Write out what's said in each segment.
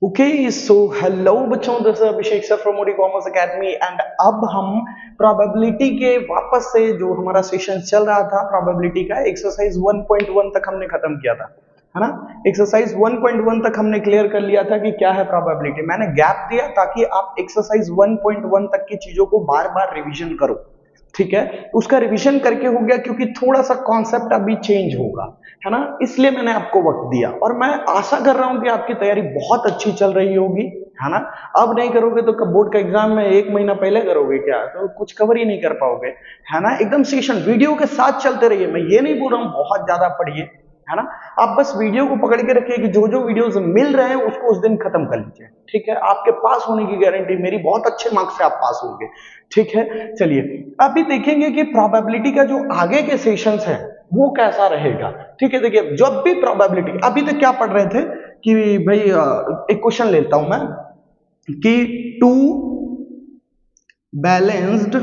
Okay so hello बच्चों, this is Abhishek sir from Modi commerce academy and अब हम probability के वापस से जो हमारा सेशन चल रहा था प्रोबेबिलिटी का एक्सरसाइज 1.1 तक हमने खत्म किया था, है ना। एक्सरसाइज 1.1 तक हमने क्लियर कर लिया था कि क्या है प्रोबेबिलिटी। मैंने गैप दिया ताकि आप एक्सरसाइज 1.1 तक की चीजों को बार बार रिवीजन करो, ठीक है। उसका रिवीजन करके हो गया क्योंकि थोड़ा सा कॉन्सेप्ट अभी चेंज होगा, है ना, इसलिए मैंने आपको वक्त दिया और मैं आशा कर रहा हूं कि आपकी तैयारी बहुत अच्छी चल रही होगी, है ना। अब नहीं करोगे तो कब बोर्ड का एग्जाम में 1 महीना पहले करोगे क्या, तो कुछ कवर ही नहीं कर पाओगे, है ना। एकदम सेशन वीडियो के साथ चलते रहिए, मैं ये नहीं बोल रहा हूं बहुत ज्यादा पढ़िए, है ना। आप बस वीडियो को पकड़ के रखिए कि जो जो वीडियोस मिल रहे हैं उसको उस दिन खत्म कर लीजिए, ठीक है। आपके पास होने की गारंटी मेरी, बहुत अच्छे मार्क्स से आप पास होंगे, ठीक है। चलिए अभी देखेंगे कि प्रोबेबिलिटी का जो आगे के सेशंस है वो कैसा रहेगा, ठीक है। देखिए जब भी प्रोबेबिलिटी, अभी तक क्या पढ़ रहे थे कि भाई एक क्वेश्चन लेता हूं मैं कि 2 बैलेंस्ड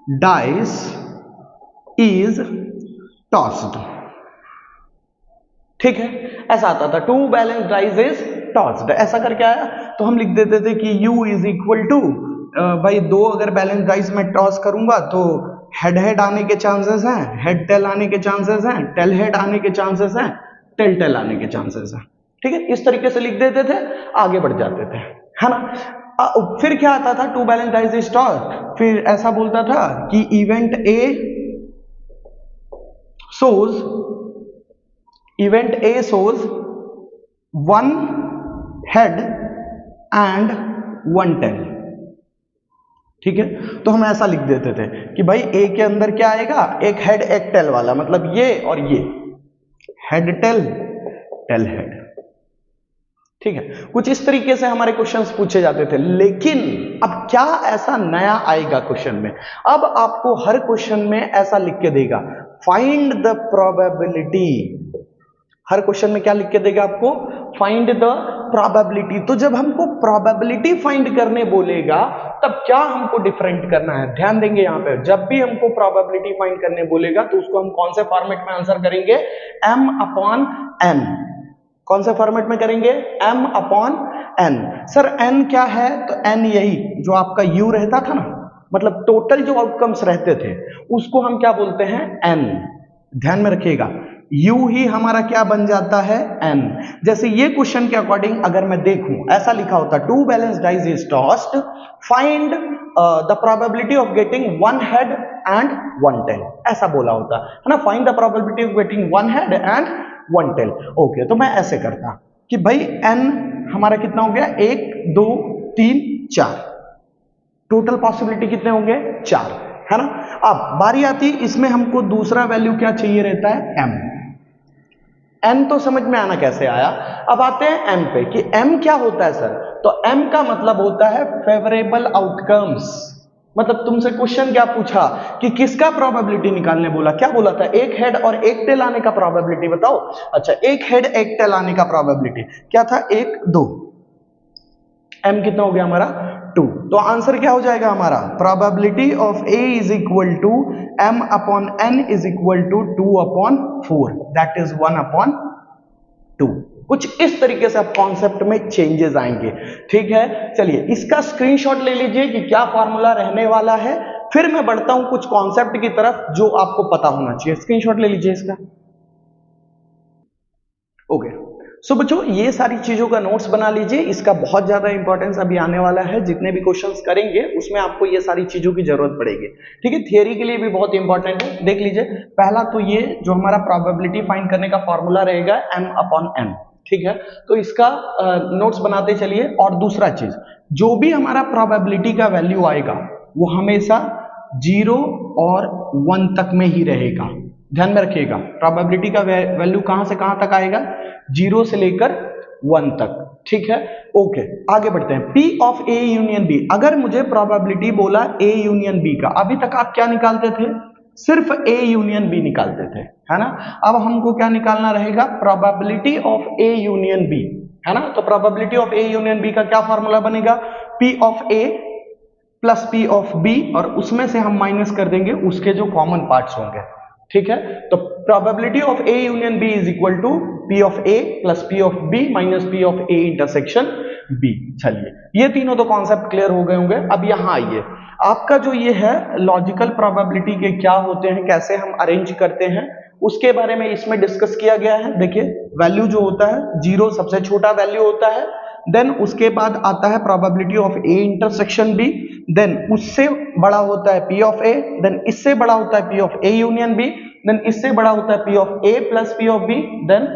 डाइस इज टॉस्ड, ठीक है। ऐसा आता था 2 बैलेंस डाइस इज टॉस्ड, ऐसा करके आया तो हम लिख देते थे कि u इज इक्वल टू भाई 2 अगर बैलेंस डाइस में टॉस करूंगा तो हेड हेड आने के चांसेस हैं, हेड टेल आने के चांसेस हैं, टेल हेड आने के चांसेस हैं, टेल टेल आने के चांसेस हैं, ठीक है। इस तरीके से लिख देते थे, आगे बढ़ जाते थे, है ना। फिर क्या आता था 2 बैलेंस डाइस इज टॉस्ड, फिर ऐसा बोलता था कि event A shows 1 head and 1 tail, ठीक है। तो हम ऐसा लिख देते थे कि भाई ए के अंदर क्या आएगा, एक हेड एक टेल वाला, मतलब ये और ये, हेड टेल टेल हेड, ठीक है। कुछ इस तरीके से हमारे क्वेश्चंस पूछे जाते थे। लेकिन अब क्या ऐसा नया आएगा क्वेश्चन में, अब आपको हर क्वेश्चन में ऐसा लिख के देगा find the probability. Her question में क्या लिख के देगा आपको, फाइंड द प्रोबेबिलिटी। तो जब हमको प्रोबेबिलिटी फाइंड करने बोलेगा तब क्या हमको डिफरेंट करना है, ध्यान देंगे यहां पे। जब भी हमको प्रोबेबिलिटी फाइंड करने बोलेगा तो उसको हम कौन से फॉर्मेट में आंसर करेंगे, m/n। कौन से फॉर्मेट में करेंगे, m/n। सर n क्या है, तो n यही जो आपका u रहता था ना, मतलब टोटल जो आउटकम्स रहते थे उसको हम क्या बोलते हैं, n। ध्यान में रखिएगा u ही हमारा क्या बन जाता है, n। जैसे ये क्वेश्चन के अकॉर्डिंग अगर मैं देखूं, ऐसा लिखा होता 2 balance dice is tossed, find the probability of getting 1 head and 1 tail, ऐसा बोला होता है ना। Find the probability of getting 1 head and 1 tail. Okay, तो मैं ऐसे करता कि भाई n हमारा कितना हो गया, 1 2 3 4, टोटल पॉसिबिलिटी कितने होंगे, 4, है ना। अब बारी आती, इसमें हमको दूसरा वैल्यू क्या चाहिए रहता है, m। n तो समझ में आना कैसे आया। अब आते हैं m पे कि m क्या होता है सर, तो m का मतलब होता है फेवरेबल आउटकम्स। मतलब तुमसे क्वेश्चन क्या पूछा कि किसका प्रोबेबिलिटी निकालने बोला, क्या बोला था, एक हेड और एक टेल आने का प्रोबेबिलिटी बताओ। अच्छा, एक हेड एक टेल आने का प्रोबेबिलिटी क्या था, 1 2, m कितना हो गया हमारा, 2। तो आंसर क्या हो जाएगा हमारा, probability of a is equal to m/n is equal to 2/4, that is 1/2। कुछ इस तरीके से अब कॉन्सेप्ट में चेंजेस आएंगे, ठीक है। चलिए इसका स्क्रीनशॉट ले लीजिए कि क्या फॉर्मूला रहने वाला है, फिर मैं बढ़ता हूं कुछ कॉन्सेप्ट की तरफ जो आपको पता होना चाहिए। स्क्रीनशॉट ले लीजिए इसका। ओके सो बच्चों, ये सारी चीजों का नोट्स बना लीजिए, इसका बहुत ज्यादा इंपॉर्टेंस अभी आने वाला है। जितने भी क्वेश्चंस करेंगे उसमें आपको ये सारी चीजों की जरूरत पड़ेगी, ठीक है। थियरी के लिए भी बहुत इंपॉर्टेंट है, देख लीजिए। पहला तो ये जो हमारा प्रोबेबिलिटी फाइंड करने का फॉर्मूला रहेगा m/n, ठीक है। तो इसका नोट्स बनाते चलिए। और दूसरा चीज, जो भी हमारा प्रोबेबिलिटी का वैल्यू आएगा वो हमेशा 0 और 1 तक में ही रहेगा। ध्यान में रखिएगा, प्रोबेबिलिटी का वैल्यू कहां से कहां तक आएगा, 0 से लेकर 1 तक, ठीक है। ओके, आगे बढ़ते हैं। P of A union B, अगर मुझे प्रोबेबिलिटी बोला A यूनियन B का, अभी तक आप क्या निकालते थे, सिर्फ A यूनियन B निकालते थे, है ना। अब हमको क्या निकालना रहेगा, probability of A union B, है ना। तो probability of A union B का क्या फॉर्मूला बनेगा, P of A plus P of B, और उसमें से हम माइनस कर देंगे उसके जो कॉमन पार्ट्स होंगे, ठीक है, तो probability of A union B is equal to P of A plus P of B minus P of A intersection B. चलिए, ये तीनों तो कॉन्सेप्ट क्लियर हो गए होंगे। अब यहां आइए, आपका जो ये है लॉजिकल प्रोबेबिलिटी के क्या होते हैं, कैसे हम अरेंज करते हैं, उसके बारे में इसमें डिस्कस किया गया है। देखिए, वैल्यू जो होता है 0 सबसे छोटा वैल्यू होता है, देन उसके बाद आता है probability of A intersection B, then उससे बड़ा होता है पी ऑफ ए, देन इससे बड़ा होता है P of A union B, then इससे बड़ा होता है P of A plus P of B, then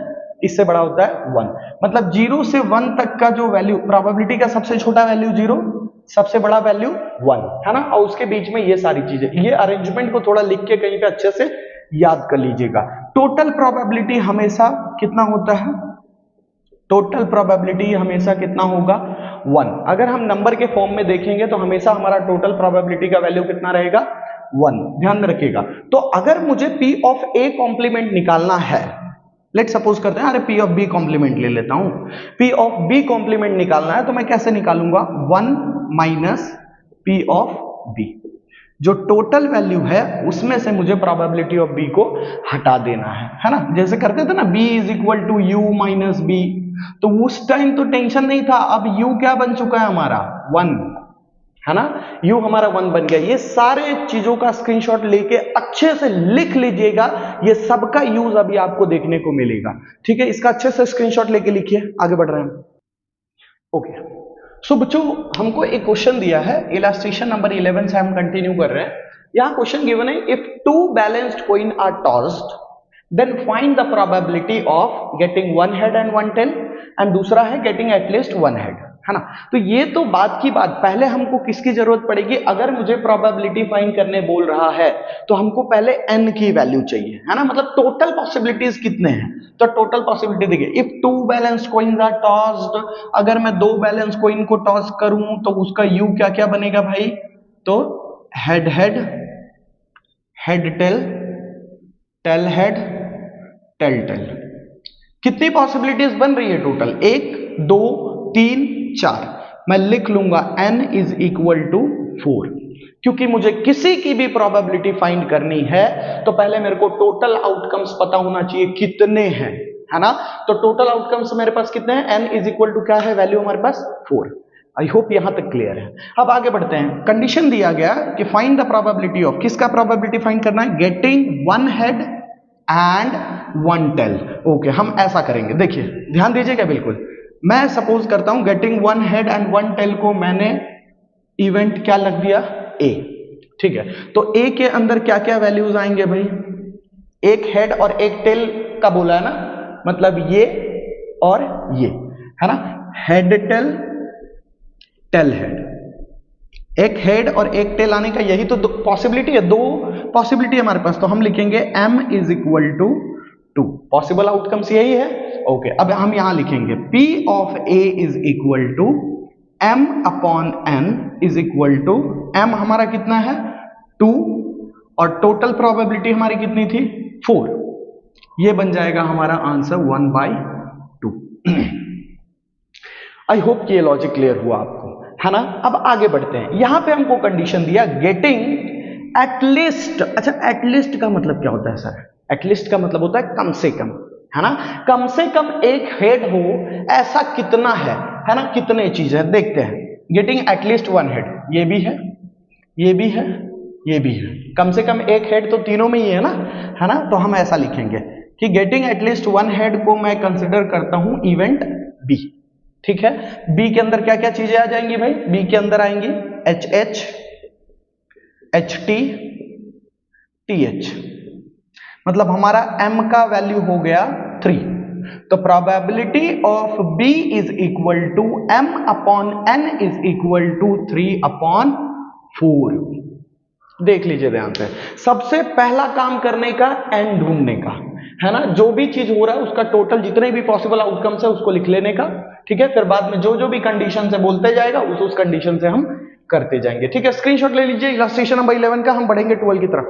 इससे बड़ा होता है 1। मतलब 0 से 1 तक का जो वैल्यू, प्रोबेबिलिटी का सबसे छोटा वैल्यू 0, सबसे बड़ा वैल्यू 1 है ना, और उसके बीच में ये सारी चीजें। ये अरेंजमेंट को थोड़ा लिख के कहीं पे अच्छे से याद कर लीजिएगा। टोटल प्रोबेबिलिटी हमेशा कितना होता है, टोटल प्रोबेबिलिटी हमेशा कितना होगा 1। अगर हम नंबर के फॉर्म में देखेंगे तो हमेशा हमारा टोटल प्रोबेबिलिटी का वैल्यू कितना रहेगा 1, ध्यान में रखिएगा। तो अगर मुझे P ऑफ A कॉम्प्लीमेंट निकालना है, लेट सपोज करते हैं, अरे P ऑफ B कॉम्प्लीमेंट ले लेता हूं, P ऑफ B कॉम्प्लीमेंट निकालना है तो मैं कैसे निकालूंगा, 1 माइनस P ऑफ B, जो टोटल वैल्यू है उसमें से मुझे प्रोबेबिलिटी ऑफ B को हटा देना है ना। जैसे करते थे ना, B is equal to U minus B, तो उस टाइम तो टेंशन नहीं था, अब U क्या बन चुका है हमारा 1 है ना, U हमारा 1 बन गया। ये सारे चीजों का स्क्रीनशॉट लेके अच्छे से लिख लीजिएगा, ये सबका यूज अभी आपको देखने को मिलेगा, ठीक है। इसका अच्छे से स्क्रीनशॉट लेके लिखिए, आगे बढ़ रहे हैं। ओके, सो बच्चों, हमको एक क्वेश्चन दिया है, इलस्ट्रेशन नंबर 11 से हम कंटिन्यू कर रहे हैं। यहां क्वेश्चन गिवन है, if 2 balanced coin are tossed then find the probability of getting 1 head and 1 tail, and दूसरा है गेटिंग एटलीस्ट 1 हेड, है ना। तो ये तो बात की बात, पहले हमको किसकी जरूरत पड़ेगी, अगर मुझे प्रोबेबिलिटी फाइंड करने बोल रहा है तो हमको पहले n की वैल्यू चाहिए, है ना, मतलब टोटल पॉसिबिलिटीज कितने हैं। तो टोटल पॉसिबिलिटी देखिए, if 2 balance coins are tossed, अगर मैं 2 बैलेंस कॉइन को टॉस करूं तो उसका u क्या क्या बनेगा भाई, तो head head, head tail, tail head, tail tail. कितनी पॉसिबिलिटीज बन रही है टोटल, 1 2 3 4, मैं लिख लूंगा n इज इक्वल टू 4, क्योंकि मुझे किसी की भी प्रोबेबिलिटी फाइंड करनी है तो पहले मेरे को टोटल आउटकम्स पता होना चाहिए कितने हैं, है ना। तो टोटल आउटकम्स मेरे पास कितने हैं, n इज इक्वल टू क्या है वैल्यू हमारे पास 4। आई होप यहां तक क्लियर है। अब आगे बढ़ते हैं। कंडीशन दिया गया कि फाइंड द प्रोबेबिलिटी ऑफ, किसका प्रोबेबिलिटी फाइंड करना है, getting 1 head and 1 tail. Okay, हम ऐसा करेंगे, देखिए ध्यान दीजिएगा बिल्कुल। मैं सपोज करता हूं गेटिंग 1 हेड एंड 1 टेल को मैंने इवेंट क्या लग दिया, A, ठीक है। तो A के अंदर क्या क्या वैल्यूज आएंगे भाई, एक हेड और एक टेल का बोला है ना, मतलब ये और ये, है ना, हेड टेल, टेल हेड, एक हेड और एक टेल आने का यही तो पॉसिबिलिटी है, 2 पॉसिबिलिटी हमारे पास। तो हम लिखेंगे m is equal to 2, possible outcomes यही है। ओके, अब हम यहां लिखेंगे P of A is equal to m upon n is equal to, m हमारा कितना है 2 और टोटल प्रोबेबिलिटी हमारी कितनी थी 4, ये बन जाएगा हमारा आंसर 1/2। आई होप ये लॉजिक क्लियर हुआ आपको, है ना। अब आगे बढ़ते हैं। यहां पे हमको कंडीशन दिया गेटिंग एटलीस्ट। अच्छा, एटलीस्ट का मतलब क्या होता है सर, एटलीस्ट का मतलब होता है कम से कम, है ना, कम से कम एक हेड हो, ऐसा कितना है ना, कितने चीज है देखते हैं। गेटिंग एटलीस्ट 1 हेड, ये भी है, ये भी है, ये भी है, कम से कम एक हेड तो तीनों में ही है ना। तो हम ऐसा लिखेंगे कि गेटिंग एटलीस्ट 1 हेड को मैं कंसिडर करता हूं इवेंट बी, ठीक है। बी के अंदर क्या क्या चीजें आ जाएंगी भाई, बी के अंदर आएंगी HH, HT, TH, मतलब हमारा m का वैल्यू हो गया 3। तो probability of B is equal to m upon n is equal to 3/4। देख लीजिए ध्यान से, सबसे पहला काम करने का n ढूंढने का, है ना, जो भी चीज हो रहा है उसका टोटल जितने भी पॉसिबल आउटकम्स है उसको लिख लेने का, ठीक है। फिर बाद में जो जो भी कंडीशन से बोलते जाएगा उस कंडीशन से हम करते जाएंगे, ठीक है। स्क्रीनशॉट ले लीजिए इलस्ट्रेशन नंबर 11 का, हम बढ़ेंगे 12 की तरफ।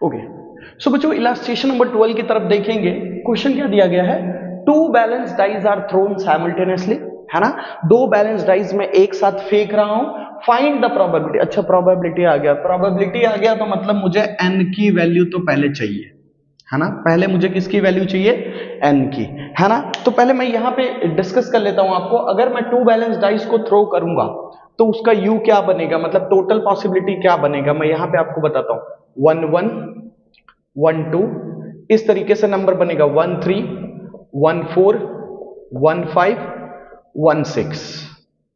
ओके, सो बच्चों इलस्ट्रेशन नंबर 12 की तरफ देखेंगे। क्वेश्चन क्या दिया गया है, 2 balance dies are thrown simultaneously, है ना, 2 बैलेंस डाइज में एक साथ फेंक रहा हूं फाइंड द प्रोबेबिलिटी। अच्छा प्रोबेबिलिटी आ गया, प्रोबेबिलिटी आ गया तो मतलब मुझे n की वैल्यू तो पहले चाहिए, है ना। पहले मुझे किसकी वैल्यू चाहिए, n की, है ना। तो पहले मैं यहाँ पे डिस्कस कर लेता हूं आपको। अगर मैं 2 बैलेंस डाइस को थ्रो करूंगा तो उसका u क्या बनेगा, मतलब टोटल पॉसिबिलिटी क्या बनेगा, मैं यहाँ पे आपको बताता हूं। 1 1 1 2 इस तरीके से नंबर बनेगा, 1 3 1 4 1 5 1 6,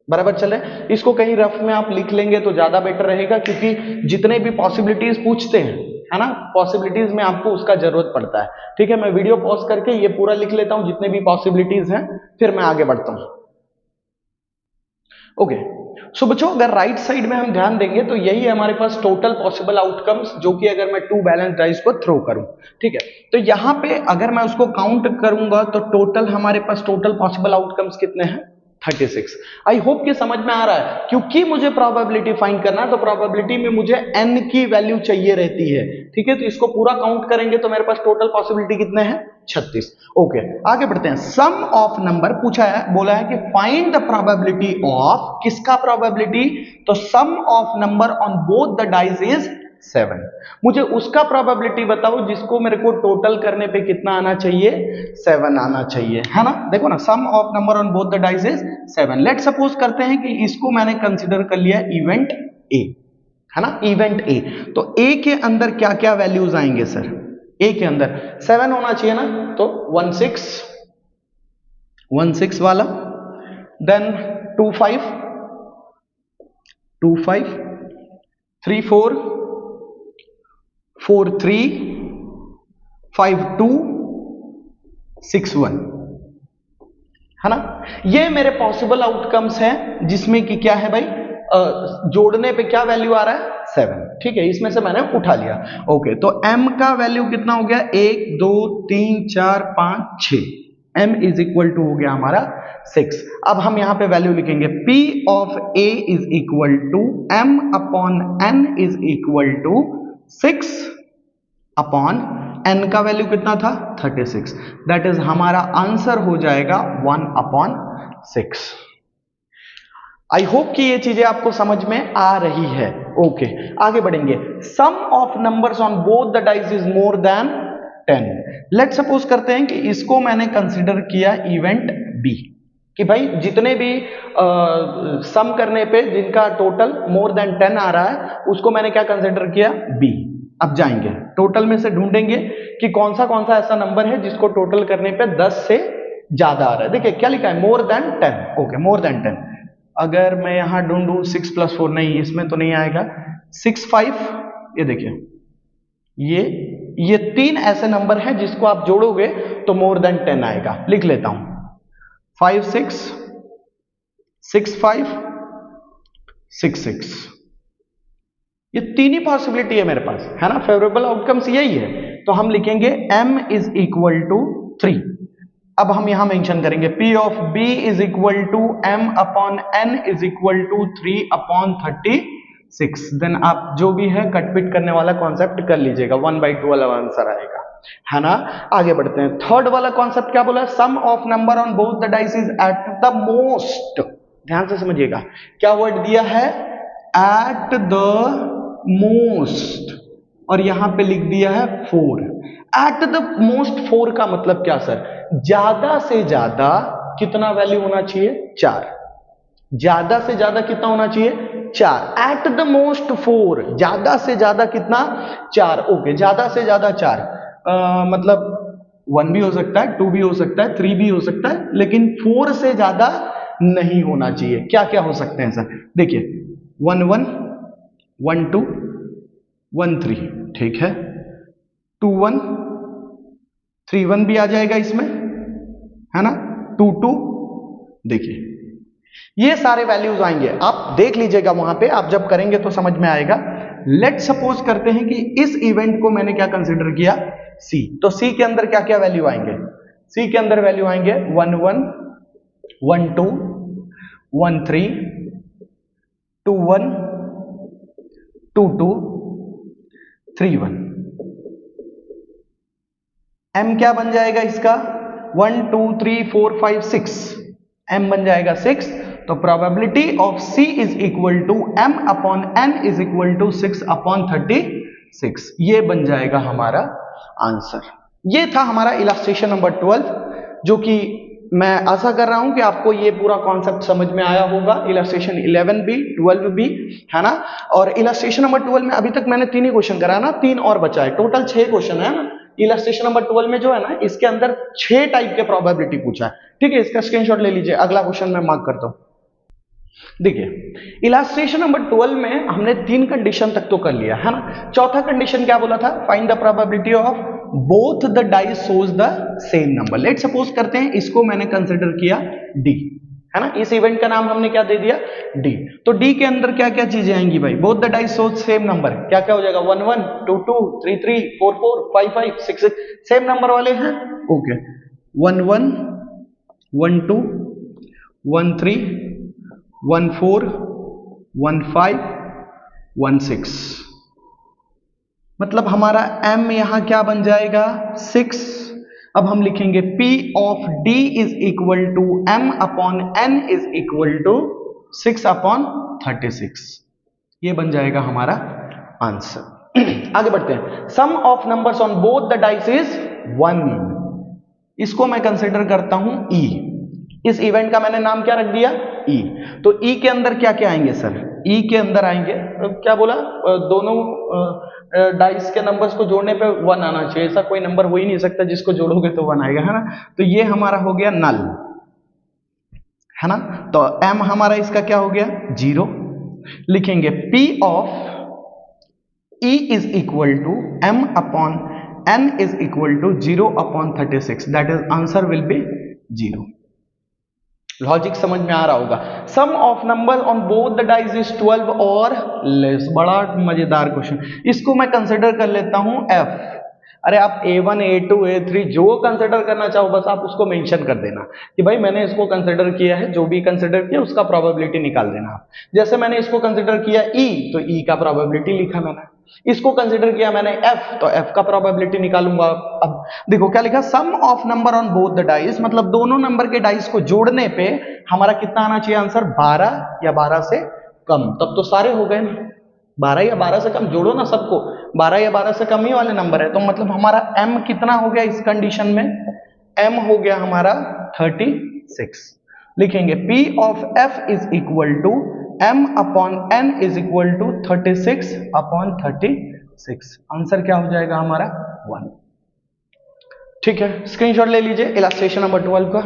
बराबर चले। इसको कहीं रफ में आप लिख लेंगे तो ज्यादा बेटर रहेगा, क्योंकि जितने भी पॉसिबिलिटीज पूछते हैं, है ना, पॉसिबिलिटीज में आपको उसका जरूरत पड़ता है। ठीक है, मैं वीडियो पॉज करके ये पूरा लिख लेता हूं जितने भी पॉसिबिलिटीज हैं, फिर मैं आगे बढ़ता हूं। ओके, सो बच्चों अगर राइट साइड में हम ध्यान देंगे तो यही है हमारे पास टोटल पॉसिबल आउटकम्स, जो कि अगर मैं 2 बैलेंस डाइस को थ्रो करूं, ठीक है, तो यहां पे अगर मैं उसको काउंट करूंगा तो टोटल हमारे पास टोटल पॉसिबल आउटकम्स कितने हैं, 36। आई होप कि समझ में आ रहा है, क्योंकि मुझे प्रोबेबिलिटी फाइंड करना है तो प्रोबेबिलिटी में मुझे n की वैल्यू चाहिए रहती है। ठीक है, तो इसको पूरा काउंट करेंगे तो मेरे पास टोटल पॉसिबिलिटी कितने हैं, 36। ओके, आगे बढ़ते हैं। सम ऑफ नंबर पूछा है, बोला है कि फाइंड द प्रोबेबिलिटी ऑफ, किसका प्रोबेबिलिटी, तो sum of number on both the dice is 7। मुझे उसका प्रोबेबिलिटी बताओ जिसको मेरे को टोटल करने पे कितना आना चाहिए, 7 आना चाहिए, है ना। देखो ना, sum of number on both the dice is 7। Let suppose करते हैं कि इसको मैंने कंसीडर कर लिया इवेंट ए, है ना, इवेंट ए। तो ए के अंदर क्या क्या वैल्यूज आएंगे सर, ए के अंदर 7 होना चाहिए ना, तो 1 6 वाला, देन 2 5 3 4 4 3 5 2 6 1, है ना। ये मेरे पॉसिबल आउटकम्स हैं, जिसमें कि क्या है भाई, जोड़ने पे क्या वैल्यू आ रहा है, 7। ठीक है, इसमें से मैंने उठा लिया। ओके, तो m का वैल्यू कितना हो गया, 1 2 3 4 5 6, m इज इक्वल टू हो गया हमारा 6। अब हम यहां पे वैल्यू लिखेंगे, p of a is equal to m upon n is equal to 6 upon n का वैल्यू कितना था, 36। दैट इज हमारा आंसर हो जाएगा 1 अपॉन 6। आई होप कि ये चीजें आपको समझ में आ रही है। ओके, आगे बढ़ेंगे। Sum of numbers on both the dice is more than 10। Let suppose करते हैं कि इसको मैंने कंसीडर किया इवेंट बी, कि भाई जितने भी सम करने पे जिनका टोटल मोर देन 10 आ रहा है, उसको मैंने क्या कंसीडर किया, बी। अब जाएंगे टोटल में से ढूंढेंगे कि कौन सा ऐसा नंबर है जिसको टोटल करने पे 10 से ज्यादा आ रहा है। देखिए क्या लिखा है, मोर देन 10। ओके, मोर देन 10। अगर मैं यहां ढूंढूं 6 + 4, नहीं इसमें तो नहीं आएगा। 6 5, ये देखिए, ये 3 ऐसे नंबर हैं जिसको आप जोड़ोगे तो मोर देन 10 आएगा। लिख लेता हूं, 5 6 6 5 6 6, ये 3 ही पॉसिबिलिटी है मेरे पास, है ना। फेवरेबल आउटकम्स यही है, तो हम लिखेंगे m इज इक्वल टू 3। अब हम यहां मेंशन करेंगे p of b is equal to m upon n is equal to 3 upon 36। Then आप जो भी है कटपिट करने वाला कॉन्सेप्ट कर लीजिएगा, 1/2 वाला आंसर आएगा, है ना। आगे बढ़ते हैं। थर्ड वाला कॉन्सेप्ट क्या बोला, sum of number on both the dice is at the most. ध्यान से समझिएगा, क्या वर्ड दिया है, एट द मोस्ट, और यहां पे लिख दिया है 4। एट द मोस्ट 4 का मतलब क्या सर, ज्यादा से ज्यादा कितना वैल्यू होना चाहिए, 4। ज्यादा से ज्यादा कितना होना चाहिए, 4। एट द मोस्ट 4, ज्यादा से ज्यादा कितना, 4। ओके, ज्यादा से ज्यादा 4 मतलब 1 भी हो सकता है, 2 भी हो सकता है, 3 भी हो सकता है, लेकिन 4 से ज्यादा नहीं होना चाहिए। क्या क्या हो सकते हैं सर, देखिए 1 1 1 2 1 3, ठीक है, 2 1 3 1 भी आ जाएगा इसमें, है ना, 2 2, देखिए ये सारे वैल्यूज आएंगे। आप देख लीजिएगा वहां पे, आप जब करेंगे तो समझ में आएगा। लेट सपोज करते हैं कि इस इवेंट को मैंने क्या कंसीडर किया, सी। तो सी के अंदर क्या क्या वैल्यू आएंगे, सी के अंदर वैल्यू आएंगे 1 1 1 2 1 3 2 1 2 2 3 1। m क्या बन जाएगा इसका, 1 2 3 4 5 6, m बन जाएगा 6। तो probability of C is equal to m upon n is equal to 6 upon 36। ये बन जाएगा हमारा आंसर। ये था हमारा इलस्ट्रेशन नंबर 12, जो कि मैं आशा कर रहा हूं कि आपको ये पूरा कॉन्सेप्ट समझ में आया होगा। इलस्ट्रेशन 11 भी 12 भी है ना। और इलस्ट्रेशन नंबर 12 में अभी तक मैंने 3 ही क्वेश्चन करा ना, 3 और बचा है, टोटल 6 क्वेश्चन है ना। इलस्ट्रेशन नंबर 12 में जो है ना, इसके अंदर 6 टाइप के प्रोबेबिलिटी पूछा है। ठीक है, इसका स्क्रीनशॉट ले लीजिए। अगला क्वेश्चन मैं मार्क करता हूं। देखिए, इलस्ट्रेशन नंबर 12 में हमने 3 कंडीशन तक तो कर लिया है ना। चौथा कंडीशन क्या बोला था? Find the probability of both the dice shows the same number. Late suppose करते हैं इसको मैंने कंसिडर किया डी, है ना। इस इवेंट का नाम हमने क्या दे दिया? डी। तो डी के अंदर क्या क्या चीजें आएंगी भाई? Both the dice shows same number. क्या क्या हो जाएगा? 1 1 2 2 3 3 4 4 5 5 6 6 सेम नंबर वाले हैं। ओके, 1 1 1 2 1 3 1 4 1 5 1 6, मतलब हमारा m यहां क्या बन जाएगा? 6। अब हम लिखेंगे P of D is equal to m upon n is equal to 6 upon 36। ये बन जाएगा हमारा आंसर। आगे बढ़ते हैं। Sum of numbers on both the dice is 1। इसको मैं कंसिडर करता हूं E। इस इवेंट का मैंने नाम क्या रख दिया? E। तो E के अंदर क्या क्या आएंगे सर? E के अंदर आएंगे, क्या बोला? दोनों डाइस के नंबर्स को जोड़ने पे 1 आना चाहिए। ऐसा कोई नंबर हो ही नहीं सकता जिसको जोड़ोगे तो 1 आएगा, है ना। तो ये हमारा हो गया नल, है ना। तो m हमारा इसका क्या हो गया? 0। लिखेंगे P of E is equal to m upon n is equal to 0 upon 36। That is answer will be 0। Logic समझ में आ रहा होगा। Sum of number on both the dice is 12 और लेस। बड़ा मजेदार क्वेश्चन। इसको मैं कंसिडर कर लेता हूं f। अरे आप A1 A2 A3 जो कंसिडर करना चाहो बस आप उसको मेंशन कर देना कि भाई मैंने इसको कंसिडर किया है। जो भी कंसिडर किया उसका प्रोबेबिलिटी निकाल देना आप। जैसे मैंने इसको कंसिडर किया E, तो E का प्रोबेबिलिटी लिखा मैंने। इसको कंसिडर किया मैंने F, तो F का प्रोबेबिलिटी निकालूंगा। अब देखो क्या लिखा? Sum of number on both the dice, मतलब दोनों नंबर के डाइस को जोड़ने पे हमारा कितना आना चाहिए आंसर? 12 या 12 से कम। तब तो सारे हो गए ना। 12 या 12 से कम जोड़ो ना सबको। 12 या 12 से कम ही वाले नंबर है। तो मतलब हमारा m कितना हो गया इस कंडीशन में? m हो गया हमारा 36। लिखेंगे P of F is equal to m upon n is equal to 36 upon 36। Answer क्या हो जाएगा हमारा? 1। ठीक है, स्क्रीनशॉट ले लीजिए इलस्ट्रेशन नंबर 12 का।